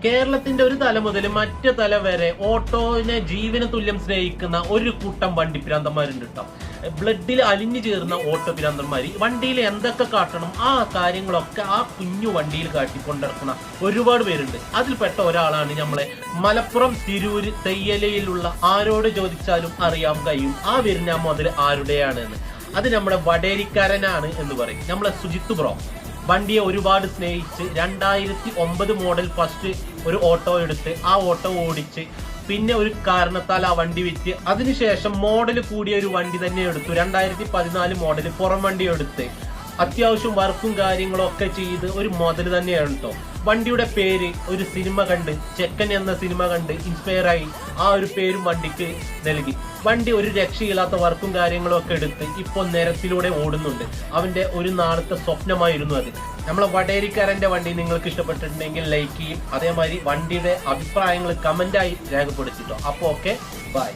കേരളത്തിന്റെ ഒരു തല മുതൽ മറ്റേ തല വരെ ഓട്ടോനെ ജീവന തുല്യം സ്നേഹിക്കുന്ന ഒരു കൂട്ടം വണ്ടി ഭ്രാന്തന്മാരുണ്ട് കേട്ടോ. ബ്ലഡിൽ അലിഞ്ഞു ചേർന്ന ഓട്ടോ ഭ്രാന്തന്മാര് വണ്ടിയിൽ എന്തൊക്കെ കാട്ടണം ആ കാര്യങ്ങളൊക്കെ ആ കുഞ്ഞു വണ്ടിയിൽ കാട്ടിക്കൊണ്ടിറക്കുന്ന ഒരുപാട് പേരുണ്ട്. അതിൽപ്പെട്ട ഒരാളാണ് നമ്മളെ മലപ്പുറം തിരൂര് തെയ്യലയിലുള്ള ആരോട് ചോദിച്ചാലും അറിയാൻ കഴിയും ആ വരുന്ന മുതൽ ആരുടെയാണ് എന്ന്. അത് നമ്മുടെ വടേരിക്കാരനാണ് എന്ന് പറയും, നമ്മളെ സുജിത്ത് ബ്രോ. വണ്ടിയെ ഒരുപാട് സ്നേഹിച്ച് 2009 മോഡൽ ഫസ്റ്റ് ഒരു ഓട്ടോ എടുത്ത് ആ ഓട്ടോ ഓടിച്ച് പിന്നെ ഒരു കാരണത്താൽ ആ വണ്ടി വിറ്റ് അതിനുശേഷം മോഡൽ കൂടിയ ഒരു വണ്ടി തന്നെ എടുത്തു. 2014 മോഡൽ പുറം വണ്ടി എടുത്ത് അത്യാവശ്യം വർക്കും കാര്യങ്ങളും ഒക്കെ ചെയ്ത് ഒരു മുതൽ തന്നെയാണ് കേട്ടോ. വണ്ടിയുടെ പേര് ഒരു സിനിമ കണ്ട്, ചെക്കൻ എന്ന സിനിമ കണ്ട് ഇൻസ്പയർ ആയി ആ ഒരു പേരും വണ്ടിക്ക് നൽകി. വണ്ടി ഒരു രക്ഷയില്ലാത്ത വർക്കും കാര്യങ്ങളും ഒക്കെ എടുത്ത് ഇപ്പോൾ നിരത്തിലൂടെ ഓടുന്നുണ്ട്. അവന്റെ ഒരു നാളത്തെ സ്വപ്നമായിരുന്നു അത്. നമ്മളെ വടേരിക്കാരന്റെ വണ്ടി നിങ്ങൾക്ക് ഇഷ്ടപ്പെട്ടിട്ടുണ്ടെങ്കിൽ ലൈക്ക് ചെയ്യും. അതേമാതിരി വണ്ടിയുടെ അഭിപ്രായങ്ങൾ കമന്റായി രേഖപ്പെടുത്തിട്ടോ. അപ്പോൾ ഓക്കെ, ബൈ.